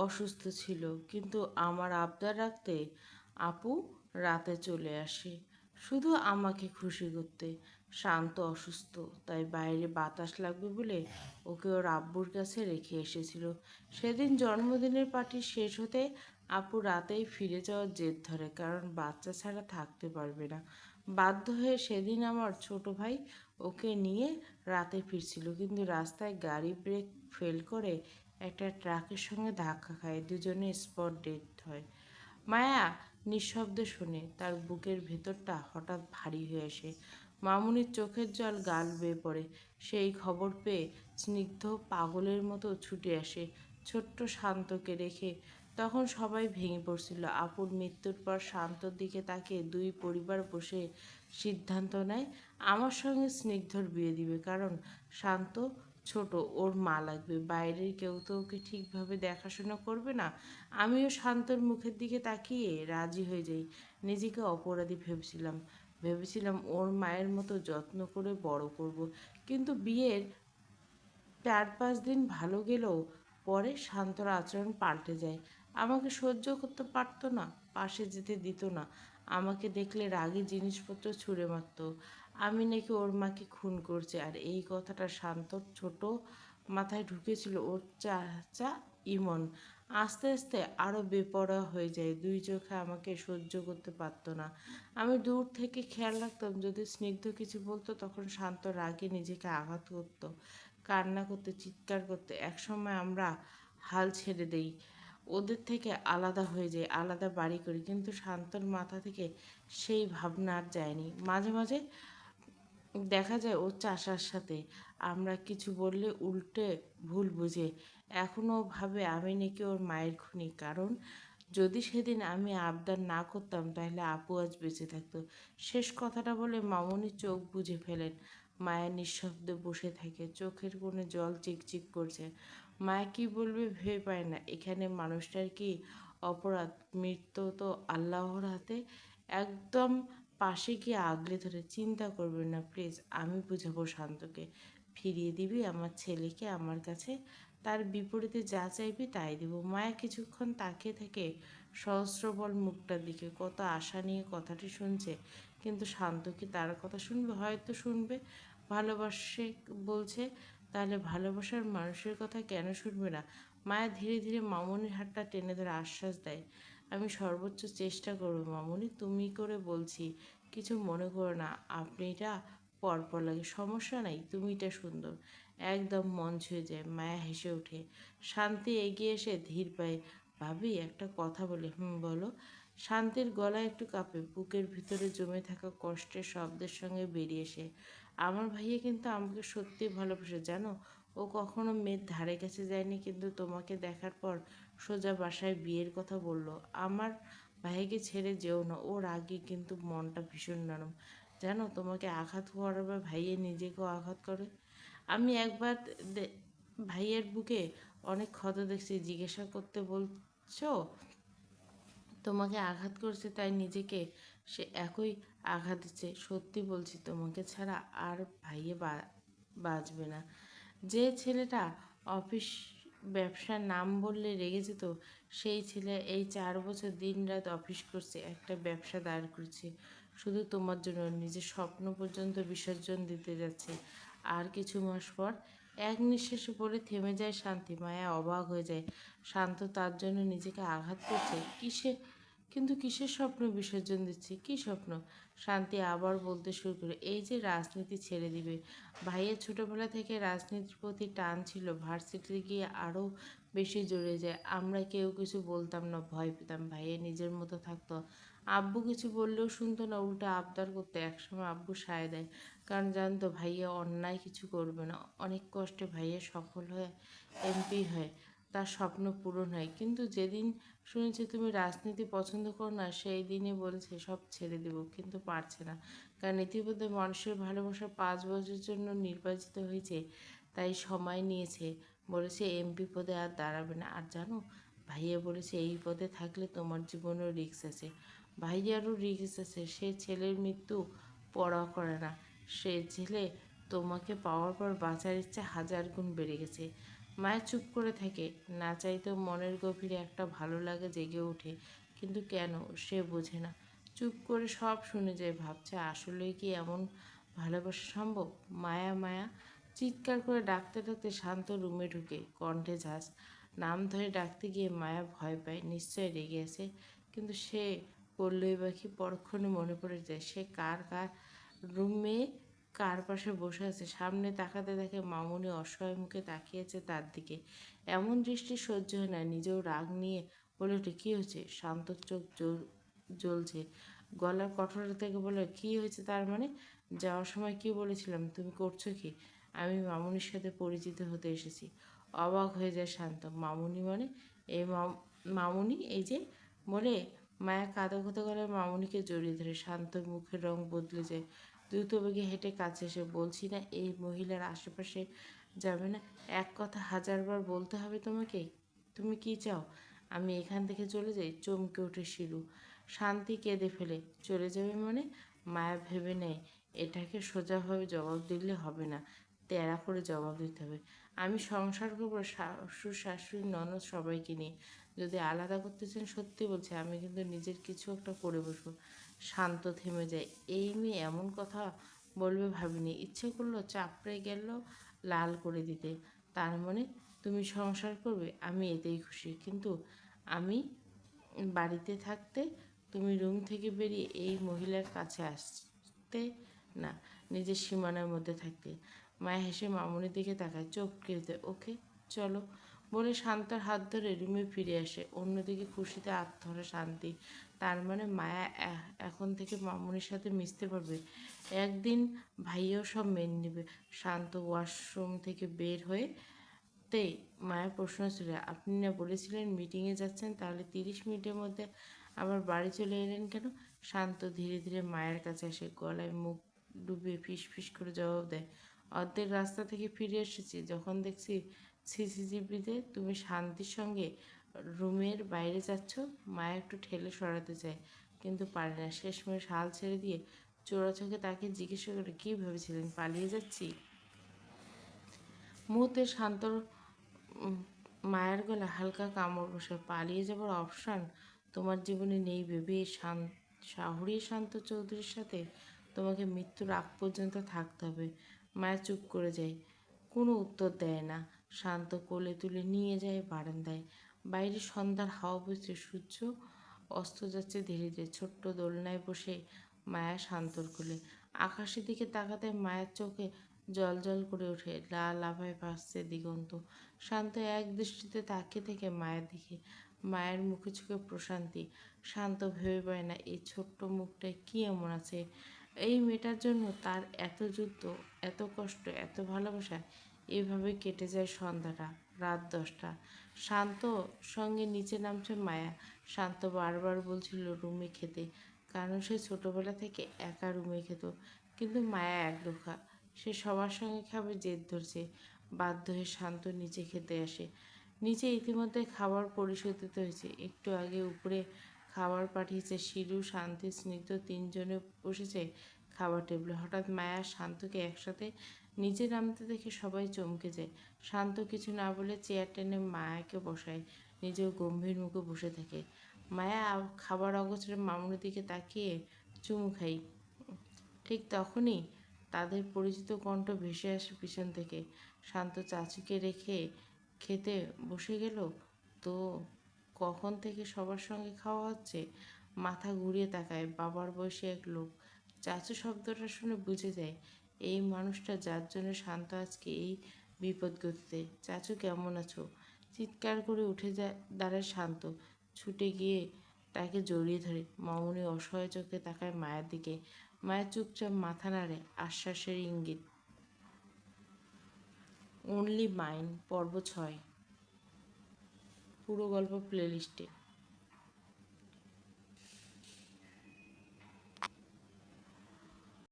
অসুস্থ ছিল, কিন্তু আমার আবদার রাখতে আপু রাতে চলে আসে শুধু আমাকে খুশি করতে। শান্ত অসুস্থ, তাই বাইরে বাতাস লাগবে বলে ওকে ওর আব্বুর কাছে রেখে এসেছিল। সেদিন জন্মদিনের পার্টি শেষ হতে আপু রাতেই ফিরে যাওয়ার জেদ ধরে, কারণ বাচ্চা ছাড়া থাকতে পারবে না। বাধ্য হয়ে সেদিন আমার ছোট ভাই ওকে নিয়ে রাতে ফিরছিল, কিন্তু রাস্তায় গাড়ি ব্রেক ফেল করে একটা ট্রাকের সঙ্গে ধাক্কা খায়, দুজনে স্পট ডেথ হয়। মায়া নিঃশব্দে শোনে, তার বুকের ভেতরটা হঠাৎ ভারী হয়ে আসে। মামুনির চোখের জল গাল বেয়ে পড়ে। সেই খবর পেয়ে স্নিগ্ধ পাগলের মতো ছুটে আসে ছোট্ট শান্তকে রেখে। তখন সবাই ভেঙে পড়ছিল। আপুর মৃত্যুর পর শান্তর দিকে তাকিয়ে দুই পরিবার বসে সিদ্ধান্ত নেয় আমার সঙ্গে স্নিগ্ধর বিয়ে দিবে, কারণ শান্ত ছোট, ওর মা লাগবে, বাইরের কেউ তো ওকে ঠিকভাবে দেখাশোনা করবে না। আমিও শান্তর মুখের দিকে তাকিয়ে রাজি হয়ে যাই। নিজেকে অপরাধী ভেবেছিলাম ওর মায়ের মতো যত্ন করে বড় করব। কিন্তু বিয়ের 4-5 দিন ভালো গেলেও পরে শান্তর আচরণ পাল্টে যায়। আমাকে সহ্য করতে পারতো না, পাশে যেতে দিত না, আমাকে দেখলে রাগী জিনিসপত্র ছুঁড়ে মারত। আমি নাকি ওর মাকে খুন করছি, আর এই কথাটা শান্তর ছোট মাথায় ঢুকেছিল। ওর চাচা ইমন আস্তে আস্তে আরও বেপরোয়া হয়ে যায়, দুই চোখে আমাকে সহ্য করতে পারতো না। আমি দূর থেকে খেয়াল রাখতাম, যদি স্নিগ্ধ কিছু বলতো তখন শান্ত রাগে নিজেকে আঘাত করতো, কান্না করতে, চিৎকার করতে। একসময় আমরা হাল ছেড়ে দেই, ওদের থেকে আলাদা হয়ে যাই, আলাদা বাড়ি করি, কিন্তু শান্তর মাথা থেকে সেই ভাবনা আর যায়নি। মাঝে মাঝে দেখা যায় ওর চাষার সাথে আমরা কিছু বললে উল্টে ভুল বুঝে। এখনও ভাবে আমি নাকি ওর মায়ের খুনি, কারণ যদি সেদিন আমি আবদার না করতাম তাহলে আপু আজ বেঁচে থাকতো। শেষ কথাটা বলে মামুনি চোখ বুজে ফেলেন। মায়া নিঃশব্দে বসে থাকে, চোখের কোণে জল চিকচিক করছে। মায়া কি বলবে ভেবে পায় না। এখানে মানুষটার কি অপরাধ? মৃত্যু তো আল্লাহর হাতে। একদম পাশে গিয়ে আগলে ধরে, চিন্তা করবেন না প্লিজ, আমি বুঝাবো শান্তকে, ফিরিয়ে দিবি আমার ছেলেকে আমার কাছে, তার বিপরীতে যা চাইবি তাই দেব। মায়া কিছুক্ষণ তাকিয়ে থেকে সহস্রবল মুখটার দিকে, কত আশা নিয়ে কথাটি শুনছে। কিন্তু শান্ত কি তার কথা শুনবে? হয়তো শুনবে। ভালোবাসে বলছে, তাহলে ভালোবাসার মানুষের কথা কেন শুনবে না? মায়া ধীরে ধীরে মামুনির হাতটা টেনে ধরে আশ্বাস দেয়, আমি সর্বোচ্চ চেষ্টা করবো মামুনি, তুমি করে বলছি, কিছু মনে করো না। আপনিটা পরপর লাগে, সমস্যা নাই, তুমিটা সুন্দর। একদম মন ছুঁয়ে যায়। মায়া হেসে ওঠে। শান্তি এগিয়ে এসে ধীর পায়ে, ভাবি একটা কথা বলি। বলো। শান্তির গলায় একটু কাঁপে, বুকের ভিতরে জমে থাকা কষ্টের শব্দের সঙ্গে বেরিয়ে এসে, আমার ভাইয়া কিন্তু আমাকে সত্যি ভালোবাসে জানো। ও কখনো মেয়ের ধারে কাছে যায়নি, কিন্তু তোমাকে দেখার পর সোজা বাসায় বিয়ের কথা বলল। আমার ভাইকে ছেড়ে যেও না, ওর আগে কিন্তু মনটা ভীষণ নরম জানো, তোমাকে আঘাত করার ভাইয়ে নিজেকেও আঘাত করে। আমি একবার ভাইয়ের বুকে অনেক ক্ষত দেখছি, জিজ্ঞাসা করতে বলছো তোমাকে আঘাত করছে, তাই নিজেকে সে একই আঘাত দিচ্ছে। সত্যি বলছি, তোমাকে ছাড়া আর ভাইয়ে বাঁচবে না। যে ছেলেটা অফিস ব্যবসার নাম বললে রেগে যেত, সেই ছেলে এই 4 বছর দিনরাত অফিস করছে, একটা ব্যবসা দাঁড় করছে শুধু তোমার জন্য। নিজের স্বপ্ন পর্যন্ত বিসর্জন দিতে যাচ্ছে। আর কিছু মাস পর এক নিঃশ্বাসে পড়ে থেমে যায় শান্তি। মায়া অবাক হয়ে যায়, শান্ত তার জন্য নিজেকে আঘাত করছে কিন্তু কিসের স্বপ্ন বিসর্জন দিচ্ছে? কী স্বপ্ন? শান্তি আবার বলতে শুরু করে, এই যে রাজনীতি ছেড়ে দিবে। ভাইয়ের ছোটবেলা থেকে রাজনীতির প্রতি টান ছিল, ভার্সিটিতে গিয়ে আরও বেশি জড়িয়ে যায়। আমরা কেউ কিছু বলতাম না, ভয় পেতাম। ভাইয়া নিজের মতো থাকতো, আব্বু কিছু বললেও শুনতো না, উল্টো আবদার করতো। একসময় আব্বু সায় দেয়, কারণ জানতো ভাইয়া অন্যায় কিছু করবে না। অনেক কষ্টে ভাইয়া সফল হয়ে এমপি হয়, তার স্বপ্ন পূরণ হয়। কিন্তু যেদিন শুনেছি তুমি রাজনীতি পছন্দ করো না, সেই দিনই বলেছে সব ছেড়ে দেবো, কিন্তু পারছে না, কারণ ইতিমধ্যে মানুষের ভালোবাসা 5 বছরের জন্য নির্বাচিত হয়েছে, তাই সময় নিয়েছে। বলেছে এমপি পদে আর দাঁড়াবে না। আর জানো, ভাইয়া বলেছে এই পদে থাকলে তোমার জীবনেও রিস্ক আছে। ভাইয়ারও রিস্ক আছে, সে ছেলের মৃত্যু পরোয়া করে না। সে ছেলে তোমাকে পাওয়ার পর বাঁচার ইচ্ছা 1000 গুণ বেড়ে গেছে। মায়া চুপ করে থাকে। না চাইতেও মনের গভীরে একটা ভালো লাগা জেগে ওঠে, কিন্তু কেন সে বোঝে না। চুপ করে সব শুনে যায়, ভাবছে আসলেই কি এমন ভালোবাসা সম্ভব। মায়া মায়া চিৎকার করে ডাকতে ডাকতে শান্ত রুমে ঢুকে, কণ্ঠে ঝাঁজ। নাম ধরে ডাকতে গিয়ে মায়া ভয় পায়, নিশ্চয় রেগে আছে। কিন্তু সে করলই বা কি, পরক্ষণে মনে পড়ে যায় সে কার রুমে কার পাশে বসে আছে। সামনে তাকাতে দেখে মামুনি অসহায় মুখে তাকিয়েছে তার দিকে। এমন দৃষ্টি সহ্য হয় না, নিজেও রাগ নিয়ে বলে ওঠে, কী হয়েছে? শান্তর চোখ জ্বলছে, গলার কঠোরতা থেকে বলে, কী হয়েছে তার মানে? যাওয়ার সময় কি বলেছিলাম? তুমি করছো কি? আমি মামুনির সাথে পরিচিত হতে এসেছি। অবাক হয়ে যায় শান্ত। মামুনি মানে? এই মামুনি এই যে বলে মায়া কাঁদো গলায় মামুনিকে জড়িয়ে ধরে। শান্তর মুখের রং বদলে যায়, দ্রুত বেগে হেঁটে কাছে এসে, বলছি না এই মহিলার আশেপাশে যাবে না? এক কথা হাজারবার বলতে হবে তোমাকে? তুমি কি চাও আমি এখান থেকে চলে যাই? চমকে ওঠে শিলু। শান্তি কেঁদে ফেলে। চলে যাবে মানে? মায়া ভেবে নেয় এটাকে সোজাভাবে জবাব দিলে হবে না, তেড়া করে জবাব দিতে হবে। আমি সংসার করবো শ্বশুর শাশুড়ি ননদ সবাইকে নিয়ে। যদি আলাদা করতে চান সত্যি বলছি, আমি কিন্তু নিজের কিছু একটা করে বসবো। শান্ত থেমে যায়। এই মেয়ে এমন কথা বলবে ভাবিনি। ইচ্ছে করলো চাপড়ে গেল লাল করে দিতে। তার মানে তুমি সংসার করবে? আমি এতেই খুশি, কিন্তু আমি বাড়িতে থাকতে, তুমি রুম থেকে বেরিয়ে এই মহিলার কাছে আসতে না, নিজের সীমানার মধ্যে থাকতে। মায়া হেসে মামুনির দিকে তাকায়, চোখ কেঁদে, ওকে চলো বলে শান্তর হাত ধরে রুমে ফিরে আসে। অন্যদিকে খুশিতে আত্মহারা শান্তি। তার মানে মায়া এখন থেকে মামুনির সাথে মিশতে পারবে। একদিন ভাইয়াও সব মেনে নেবে। শান্ত ওয়াশরুম থেকে বের হয়ে তেই মায়ের প্রশ্ন ছিল, আপনি না বলেছিলেন মিটিংয়ে যাচ্ছেন, তাহলে 30 মিনিটের মধ্যে আবার বাড়ি চলে এলেন কেন? শান্ত ধীরে ধীরে মায়ের কাছে আসে, গলায় মুখ ডুবিয়ে ফিস ফিস করে জবাব দেয়, অর্ধেক রাস্তা থেকে ফিরে এসেছি যখন দেখছি সিসিটিভিতে তুমি শান্তির সঙ্গে রুমের বাইরে যাচ্ছ। মায়া একটু ঠেলে সরাতে চায়, কিন্তু পারে না। শেষমেশ হাল ছেড়ে দিয়ে চোরা চোখে তাকে জিজ্ঞাসা করে, কী ভেবেছিলেন পালিয়ে যাচ্ছি? মুহূর্তে শান্তর মায়ের গলা হালকা কামড় বসে। পালিয়ে যাবার অপশান তোমার জীবনে নেই ভেবে শাহরিয়ে শান্ত চৌধুরীর সাথে তোমাকে মৃত্যুর আগ পর্যন্ত থাকতে হবে। মায়া চুপ করে যায়, কোনো উত্তর দেয় না। শান্ত কোলে তুলে নিয়ে যায় বারান্দায়। বাইরে সন্ধ্যার হাওয়া বইছে, সূর্য অস্ত যাচ্ছে ধীরে ধীরে। ছোট্ট দোলনায় বসে মায়া শান্তর কোলে। আকাশের দিকে তাকাতে মায়ের চোখে জল জল করে ওঠে, লাল আভায় ভাসছে দিগন্ত। শান্ত এক দৃষ্টিতে তাকিয়ে থেকে মায়ের দিকে। মায়ের মুখে চোখে প্রশান্তি। শান্ত ভেবে পায় না এই ছোট্ট মুখটায় কী এমন আছে এই মেয়েটার জন্য তার এত যুদ্ধ, এত কষ্ট, এত ভালোবাসা। এইভাবে কেটে যায় সন্ধ্যাটা। রাত 10টা। শান্ত সঙ্গে নিচে নামছে মায়া। শান্ত বারবার বলছিল রুমে খেতে, কারণ সে ছোটবেলা থেকে একা রুমে খেত। কিন্তু মায়া একরোখা, সে সবার সঙ্গে খাবে জেদ ধরছে। বাধ্য হয়ে শান্ত নিচে খেতে আসে। নিচে ইতিমধ্যে খাবার পরিশোধিত হয়েছে। একটু আগে উপরে খাবার পাঠিয়েছে শিলু, শান্তি, স্নিগ্ধ, তিনজনে বসেছে খাবার টেবিলে। হঠাৎ মায়া শান্তকে একসাথে নিচে নামতে দেখে সবাই চমকে যায়। শান্ত কিছু না বলে চেয়ার টেনে মায়াকে বসায়, নিজেও গম্ভীর মুখে বসে থাকে। মায়া খাবার অগোছরে মামুনির দিকে তাকিয়ে চুমু খাই। ঠিক তখনই তাদের পরিচিত কণ্ঠ ভেসে আসে পিছন থেকে। শান্ত চাচুকে রেখে খেতে বসে গেল তো? কখন থেকে সবার সঙ্গে খাওয়া হচ্ছে? মাথা ঘুরিয়ে তাকায়, বাবার বয়সী এক লোক। চাচু শব্দটা শুনে বুঝে যায় এই মানুষটা যার জন্য শান্ত আজকে এই বিপদগতিতে। চাচু কেমন আছো? চিৎকার করে উঠে দাঁড়ায় শান্ত, ছুটে গিয়ে তাকে জড়িয়ে ধরে। মামুনি অসহায় চোখে তাকায় মায়ের দিকে। মায়া চুপচাপ মাথা নাড়ে, আশ্বাসের ইঙ্গিত। অনলি মাইন পর্ব 6 পুরো গল্প প্লেলিস্টে।